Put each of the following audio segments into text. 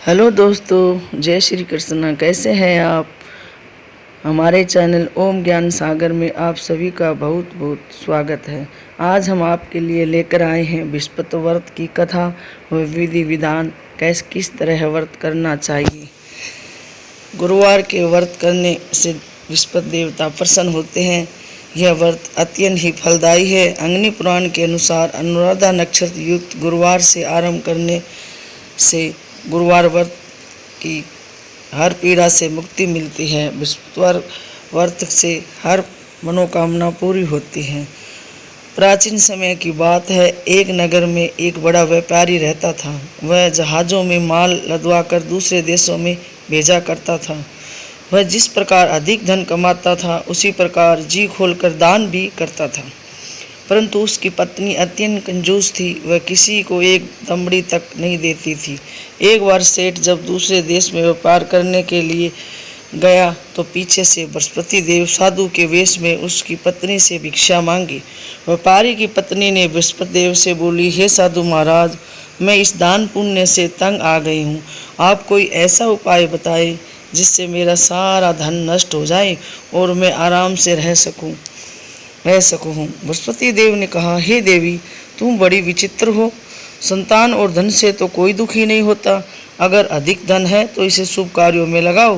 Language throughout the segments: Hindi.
हेलो दोस्तों, जय श्री कृष्ण। कैसे हैं आप? हमारे चैनल ओम ज्ञान सागर में आप सभी का बहुत बहुत स्वागत है। आज हम आपके लिए लेकर आए हैं बृहस्पति व्रत की कथा व विधि विधान, किस तरह व्रत करना चाहिए। गुरुवार के व्रत करने से बृहस्पति देवता प्रसन्न होते हैं। यह व्रत अत्यंत ही फलदायी है। अग्नि पुराण के अनुसार अनुराधा नक्षत्र युक्त गुरुवार से आरंभ करने से गुरुवार व्रत की हर पीड़ा से मुक्ति मिलती है। बृहस्पतिवार व्रत से हर मनोकामना पूरी होती है। प्राचीन समय की बात है, एक नगर में एक बड़ा व्यापारी रहता था। वह जहाज़ों में माल लदवाकर दूसरे देशों में भेजा करता था। वह जिस प्रकार अधिक धन कमाता था, उसी प्रकार जी खोलकर दान भी करता था। परंतु उसकी पत्नी अत्यंत कंजूस थी। वह किसी को एक दमड़ी तक नहीं देती थी। एक बार सेठ जब दूसरे देश में व्यापार करने के लिए गया तो पीछे से बृहस्पति देव साधु के वेश में उसकी पत्नी से भिक्षा मांगी। व्यापारी की पत्नी ने बृहस्पति देव से बोली, हे साधु महाराज, मैं इस दान पुण्य से तंग आ गई हूँ। आप कोई ऐसा उपाय बताए जिससे मेरा सारा धन नष्ट हो जाए और मैं आराम से रह सकूँ। बृहस्पति देव ने कहा, हे देवी, तुम बड़ी विचित्र हो। संतान और धन से तो कोई दुखी नहीं होता। अगर अधिक धन है तो इसे शुभ कार्यों में लगाओ।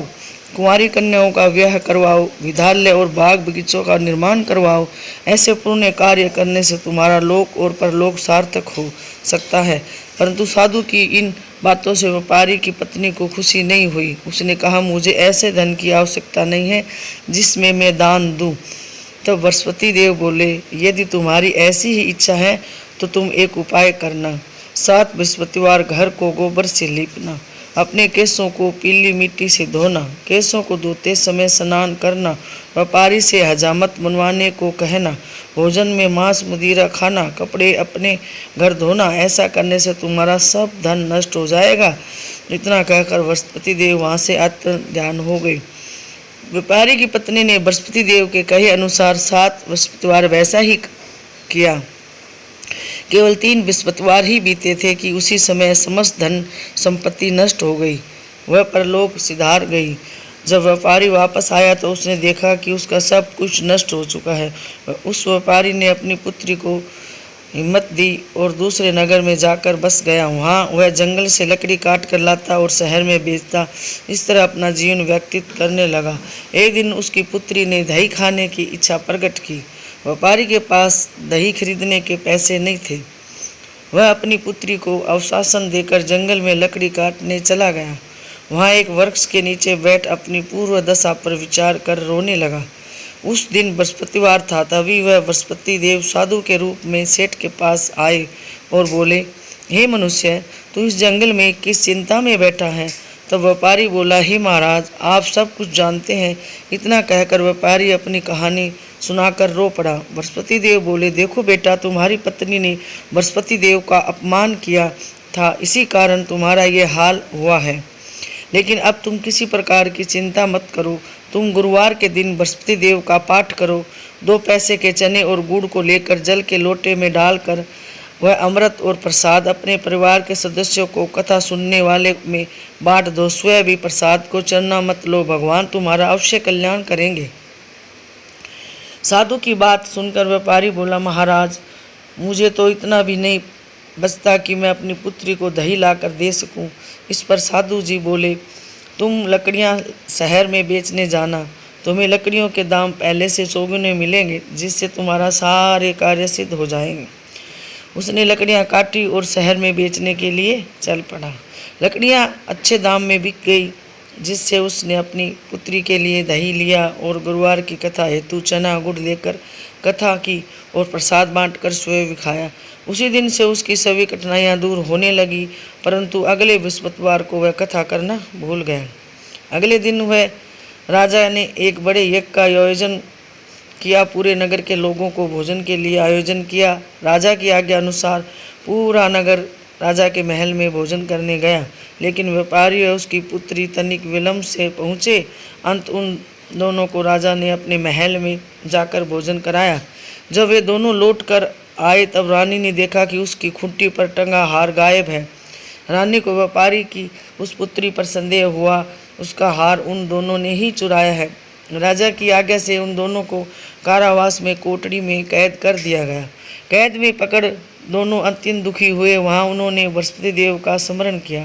कुंवारी कन्याओं का विवाह करवाओ, विद्यालय और बाग बगीचों का निर्माण करवाओ। ऐसे पुण्य कार्य करने से तुम्हारा लोक और परलोक सार्थक हो सकता है। परंतु साधु की इन बातों से व्यापारी की पत्नी को खुशी नहीं हुई। उसने कहा, मुझे ऐसे धन की आवश्यकता नहीं है जिसमें मैं दान दूं। तब बृहस्पति देव बोले, यदि तुम्हारी ऐसी ही इच्छा है तो तुम एक उपाय करना। 7 बृहस्पतिवार घर को गोबर से लीपना, अपने केसों को पीली मिट्टी से धोना, केसों को धोते समय स्नान करना, व्यापारी से हजामत बनवाने को कहना, भोजन में मांस मदिरा खाना, कपड़े अपने घर धोना। ऐसा करने से तुम्हारा सब धन नष्ट हो जाएगा। इतना कहकर बृहस्पति देव वहाँ से आत्म ध्यान हो गई। व्यापारी की पत्नी ने बृहस्पति देव के कहे अनुसार 7 बृहस्पतिवार वैसा ही किया। केवल 3 बृहस्पतिवार ही बीते थे कि उसी समय समस्त धन संपत्ति नष्ट हो गई। वह परलोक सिधार गई। जब व्यापारी वापस आया तो उसने देखा कि उसका सब कुछ नष्ट हो चुका है। उस व्यापारी ने अपनी पुत्री को हिम्मत दी और दूसरे नगर में जाकर बस गया। वहाँ वह जंगल से लकड़ी काट कर लाता और शहर में बेचता। इस तरह अपना जीवन व्यतीत करने लगा। एक दिन उसकी पुत्री ने दही खाने की इच्छा प्रकट की। व्यापारी के पास दही खरीदने के पैसे नहीं थे। वह अपनी पुत्री को अवशासन देकर जंगल में लकड़ी काटने चला गया। वहाँ एक वृक्ष के नीचे बैठ अपनी पूर्व दशा पर विचार कर रोने लगा। उस दिन बृहस्पतिवार था। तभी वह बृहस्पति देव साधु के रूप में सेठ के पास आए और बोले, हे मनुष्य, तू इस जंगल में किस चिंता में बैठा है? तब व्यापारी बोला, हे महाराज, आप सब कुछ जानते हैं। इतना कहकर व्यापारी अपनी कहानी सुनाकर रो पड़ा। बृहस्पति देव बोले, देखो बेटा, तुम्हारी पत्नी ने बृहस्पति देव का अपमान किया था, इसी कारण तुम्हारा ये हाल हुआ है। लेकिन अब तुम किसी प्रकार की चिंता मत करो। तुम गुरुवार के दिन बृहस्पति देव का पाठ करो। 2 पैसे के चने और गुड़ को लेकर जल के लोटे में डालकर वह अमृत और प्रसाद अपने परिवार के सदस्यों को कथा सुनने वाले में बांट दो। स्वयं भी प्रसाद को चरना मत लो। भगवान तुम्हारा अवश्य कल्याण करेंगे। साधु की बात सुनकर व्यापारी बोला, महाराज, मुझे तो इतना भी नहीं बचता कि मैं अपनी पुत्री को दही लाकर दे सकूं। इस पर साधु जी बोले, तुम लकड़ियां शहर में बेचने जाना। तुम्हें लकड़ियों के दाम पहले से चौगुने मिलेंगे, जिससे तुम्हारा सारे कार्य सिद्ध हो जाएंगे। उसने लकड़ियां काटी और शहर में बेचने के लिए चल पड़ा। लकड़ियां अच्छे दाम में बिक गई, जिससे उसने अपनी पुत्री के लिए दही लिया और गुरुवार की कथा हेतु चना गुड़ लेकर कथा की और प्रसाद बांटकर स्वयं भी खाया। उसी दिन से उसकी सभी कठिनाइयाँ दूर होने लगी। परंतु अगले बृहस्पतिवार को वह कथा करना भूल गया। अगले दिन वह राजा ने एक बड़े यज्ञ का आयोजन किया। पूरे नगर के लोगों को भोजन के लिए आयोजन किया। राजा की आज्ञा अनुसार पूरा नगर राजा के महल में भोजन करने गया। लेकिन व्यापारी और उसकी पुत्री तनिक विलंब से पहुँचे। अंत उन दोनों को राजा ने अपने महल में जाकर भोजन कराया। जब वे दोनों लौट कर आए तब रानी ने देखा कि उसकी खूंटी पर टंगा हार गायब है। रानी को व्यापारी की उस पुत्री पर संदेह हुआ। उसका हार उन दोनों ने ही चुराया है। राजा की आज्ञा से उन दोनों को कारावास में कोठरी में कैद कर दिया गया। कैद में पकड़ दोनों अत्यंत दुखी हुए। वहाँ उन्होंने बृहस्पति देव का स्मरण किया।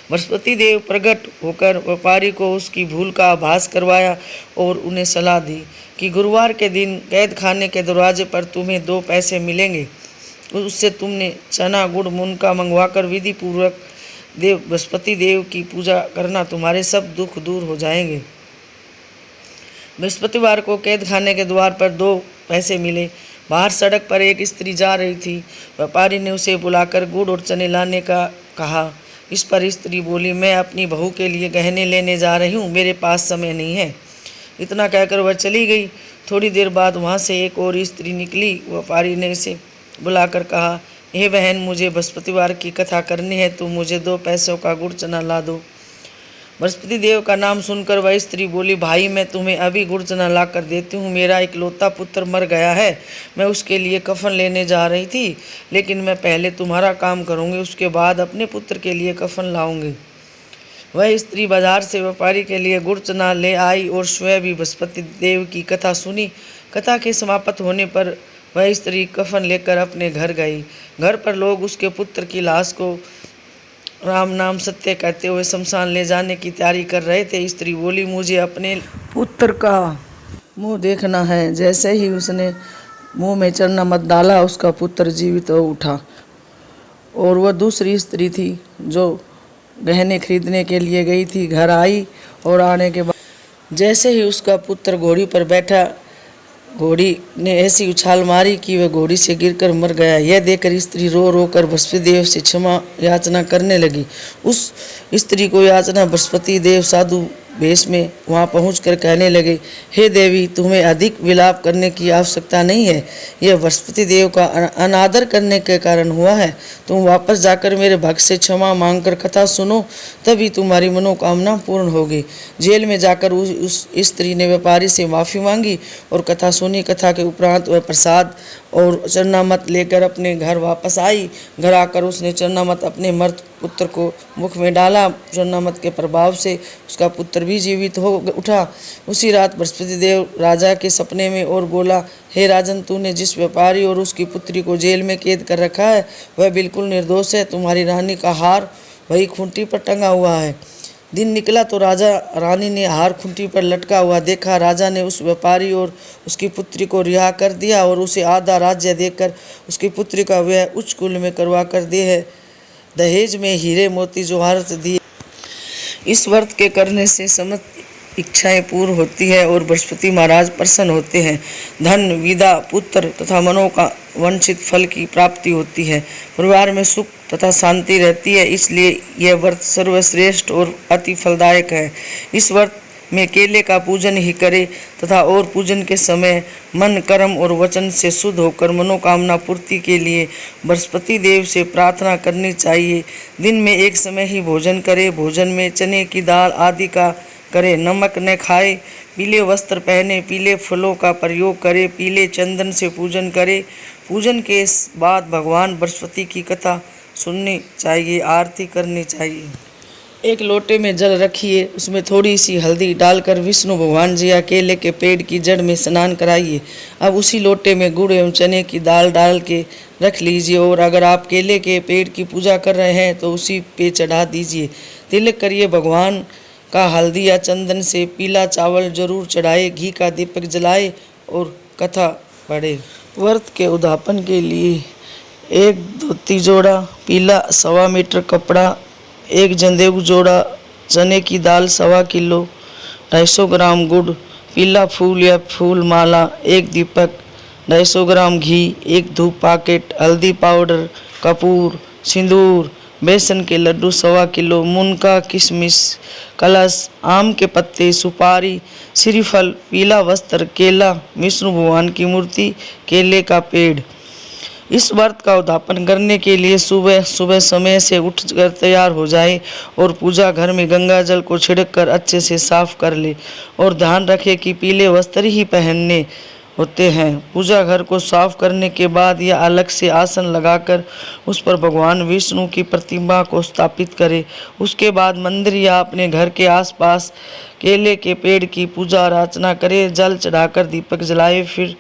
बृहस्पति देव प्रकट होकर व्यापारी को उसकी भूल का आभास करवाया और उन्हें सलाह दी कि गुरुवार के दिन कैद खाने के दरवाजे पर तुम्हें 2 पैसे मिलेंगे। उससे तुमने चना गुड़ मुनका मंगवाकर विधि पूर्वक बृहस्पति देव की पूजा करना, तुम्हारे सब दुख दूर हो जाएंगे। बृहस्पतिवार को कैद खाने के द्वार पर 2 पैसे मिले। बाहर सड़क पर एक स्त्री जा रही थी। व्यापारी ने उसे बुलाकर गुड़ और चने लाने का कहा। इस पर स्त्री बोली, मैं अपनी बहू के लिए गहने लेने जा रही हूँ, मेरे पास समय नहीं है। इतना कहकर वह चली गई। थोड़ी देर बाद वहाँ से एक और स्त्री निकली। व्यापारी ने उसे बुलाकर कहा, हे बहन, मुझे बृहस्पतिवार की कथा करनी है, तो मुझे 2 पैसों का गुड़ चना ला दो। बृहस्पति देव का नाम सुनकर वह स्त्री बोली, भाई, मैं तुम्हें अभी गुड़ चना ला कर देती हूँ। मेरा इकलौता पुत्र मर गया है, मैं उसके लिए कफन लेने जा रही थी, लेकिन मैं पहले तुम्हारा काम करूँगी, उसके बाद अपने पुत्र के लिए कफन लाऊंगी। वह स्त्री बाजार से व्यापारी के लिए गुड़ चना ले आई और स्वयं भी बृहस्पति देव की कथा सुनी। कथा के समाप्त होने पर वह स्त्री कफन लेकर अपने घर गई। घर पर लोग उसके पुत्र की लाश को राम नाम सत्य कहते हुए शमशान ले जाने की तैयारी कर रहे थे। स्त्री बोली, मुझे अपने पुत्र का मुंह देखना है। जैसे ही उसने मुंह में चना मत डाला, उसका पुत्र जीवित हो उठा। और वह दूसरी स्त्री थी जो गहने खरीदने के लिए गई थी। घर आई और आने के बाद जैसे ही उसका पुत्र घोड़ी पर बैठा, घोड़ी ने ऐसी उछाल मारी कि वह घोड़ी से गिरकर मर गया। यह देखकर स्त्री रो रो कर बृहस्पति देव से क्षमा याचना करने लगी। उस स्त्री को याचना बृहस्पति देव साधु वेश में वहाँ पहुंचकर कहने लगे, हे देवी, तुम्हें अधिक विलाप करने की आवश्यकता नहीं है। यह बृहस्पति देव का अनादर करने के कारण हुआ है। तुम वापस जाकर मेरे भक्त से क्षमा मांगकर कथा सुनो, तभी तुम्हारी मनोकामना पूर्ण होगी। जेल में जाकर उस स्त्री ने व्यापारी से माफ़ी मांगी और कथा सुनी। कथा के उपरांत वह प्रसाद और चरणामत लेकर अपने घर वापस आई। घर आकर उसने चरणामत अपने मर्द पुत्र को मुख में डाला। चरणामत के प्रभाव से उसका पुत्र भी जीवित हो उठा। उसी रात बृहस्पति देव राजा के सपने में और बोला, हे राजन, तूने जिस व्यापारी और उसकी पुत्री को जेल में कैद कर रखा है वह बिल्कुल निर्दोष है। तुम्हारी रानी का हार वही खूंटी पर टंगा हुआ है। दिन निकला तो राजा रानी ने हार खूंटी पर लटका हुआ देखा। राजा ने उस व्यापारी और उसकी पुत्री को रिहा कर दिया और उसे आधा राज्य देकर उसकी पुत्री का विवाह उच्च कुल में करवा कर दहेज में हीरे मोती जवाहरात दिए। इस व्रत के करने से समस्त इच्छाएं पूर्ण होती है और बृहस्पति महाराज प्रसन्न होते हैं। धन, विद्या, पुत्र तथा मनो का वांछित फल की प्राप्ति होती है। परिवार में सुख तथा शांति रहती है। इसलिए यह व्रत सर्वश्रेष्ठ और अति फलदायक है। इस व्रत में केले का पूजन ही करे तथा और पूजन के समय मन, कर्म और वचन से शुद्ध होकर मनोकामना पूर्ति के लिए बृहस्पति देव से प्रार्थना करनी चाहिए। दिन में एक समय ही भोजन करे। भोजन में चने की दाल आदि का करे। नमक न खाए। पीले वस्त्र पहने। पीले फलों का प्रयोग करे। पीले चंदन से पूजन करे। पूजन के बाद भगवान बृहस्पति की कथा सुननी चाहिए, आरती करनी चाहिए। एक लोटे में जल रखिए, उसमें थोड़ी सी हल्दी डालकर विष्णु भगवान जी या केले के पेड़ की जड़ में स्नान कराइए। अब उसी लोटे में गुड़ एवं चने की दाल डाल के रख लीजिए और अगर आप केले के पेड़ की पूजा कर रहे हैं तो उसी पे चढ़ा दीजिए। तिलक करिए। भगवान का हल्दी या चंदन से पीला चावल जरूर चढ़ाए। घी का दीपक जलाए और कथा पढ़े। व्रत के उद्यापन के लिए 1 धोती जोड़ा पीला, 1.25 मीटर कपड़ा, 1 जनेऊ जोड़ा चने की दाल, 1.25 किलो, 250 ग्राम गुड़, पीला फूल या फूल माला, 1 दीपक, 250 ग्राम घी, 1 धूप पैकेट, हल्दी पाउडर, कपूर, सिंदूर, बेसन के लड्डू 1.25 किलो, मुनका, किशमिश, कलश, आम के पत्ते, सुपारी, श्रीफल, पीला वस्त्र, केला, विष्णु भगवान की मूर्ति, केले का पेड़। इस व्रत का उद्यापन करने के लिए सुबह सुबह समय से उठकर तैयार हो जाए और पूजा घर में गंगा जल को छिड़क कर अच्छे से साफ कर ले और ध्यान रखे कि पीले वस्त्र ही पहनने होते हैं। पूजा घर को साफ करने के बाद या अलग से आसन लगाकर उस पर भगवान विष्णु की प्रतिमा को स्थापित करें। उसके बाद मंदिर या अपने घर के आसपास केले के पेड़ की पूजा अर्चना करें। जल चढ़ाकर दीपक जलाए, फिर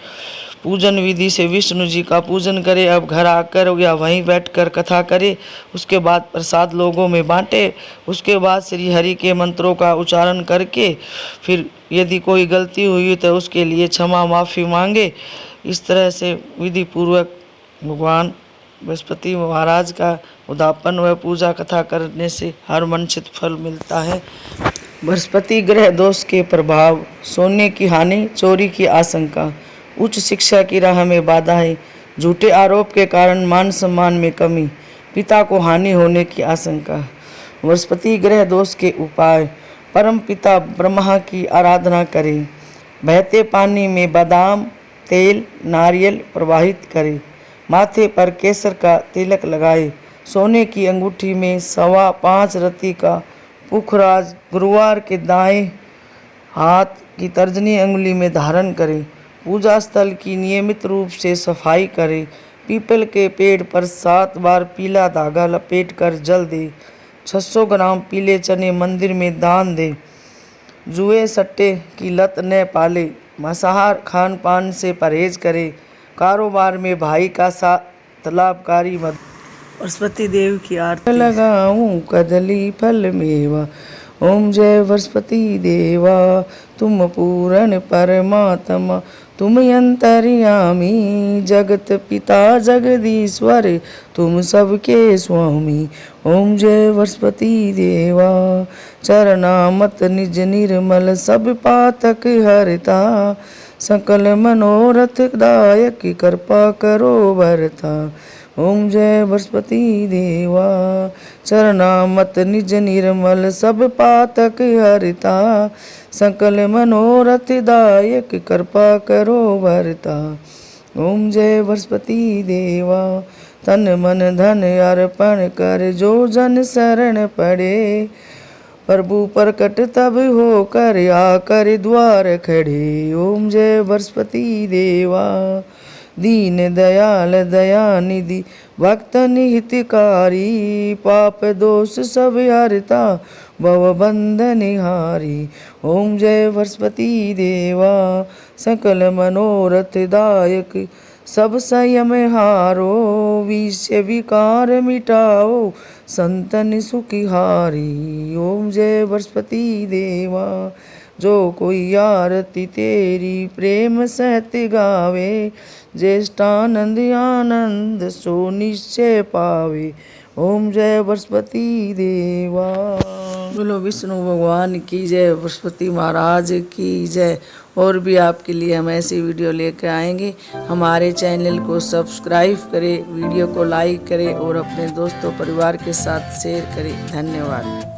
पूजन विधि से विष्णु जी का पूजन करें। अब घर आकर या वहीं बैठकर कथा करें। उसके बाद प्रसाद लोगों में बांटे। उसके बाद श्री हरि के मंत्रों का उच्चारण करके फिर यदि कोई गलती हुई तो उसके लिए क्षमा माफ़ी मांगे। इस तरह से विधि पूर्वक भगवान बृहस्पति महाराज का उद्यापन व पूजा कथा करने से हर वांछित फल मिलता है। बृहस्पति ग्रह दोष के प्रभाव: सोने की हानि, चोरी की आशंका, उच्च शिक्षा की राह में बाधाएं, झूठे आरोप के कारण मान सम्मान में कमी, पिता को हानि होने की आशंका। बृहस्पति ग्रह दोष के उपाय: परम पिता ब्रह्मा की आराधना करें, बहते पानी में बादाम तेल नारियल प्रवाहित करें, माथे पर केसर का तिलक लगाए, सोने की अंगूठी में 5.25 रत्ती का पुखराज गुरुवार के दाएं हाथ की तर्जनी अंगुली में धारण करें। पूजा स्थल की नियमित रूप से सफाई करें। पीपल के पेड़ पर 7 बार पीला धागा लपेटकर जल दें। 600 ग्राम पीले चने मंदिर में दान दें। जुए सट्टे की लत न पाले। मांसाहार खान पान से परहेज करें। कारोबार में भाई का साथ लाभकारी मदद। बृहस्पति देव की आरती लगाऊं कदली फल मेवा। ओम जय बृहस्पति देवा, तुम पूर्ण परमात्मा, तुम अंतर्यामी, जगत पिता जगदीश्वर, तुम सबके स्वामी। ओम जय बृहस्पति देवा, चरणामत निज निर्मल, सब पातक हरता, सकल मनोरथ दायक, कृपा करो बरता। ओम जय बृहस्पति देवा, चरणामत निज निर्मल, सब पातक हरता, सकल मनोरथ दायक, कृपा करो बरता। ओम जय बृहस्पति देवा, तन मन धन अर्पण कर, जो जन शरण पड़े, प्रभु प्रकट तब होकर आकर द्वार खड़े। ओम जय बृहस्पति देवा, दीन दयाल दयानिधि, भक्त हितकारी, पाप दोष सब हरता, भव बंधन हारी। ओम जय बृहस्पति देवा, सकल मनोरथ दायक, सब संयम हारो, विषय विकार मिटाओ, संतन सुखिहारी। ओम जय बृहस्पति देवा, जो कोई आरती तेरी प्रेम सहित गावे, ज्येष्ठानंद आनंद सो निश्चय पावे। ओम जय बृहस्पति देवा। बोलो विष्णु भगवान की जय, बृहस्पति महाराज की जय। और भी आपके लिए हम ऐसी वीडियो लेकर आएंगे। हमारे चैनल को सब्सक्राइब करें, वीडियो को लाइक करें और अपने दोस्तों परिवार के साथ शेयर करें। धन्यवाद।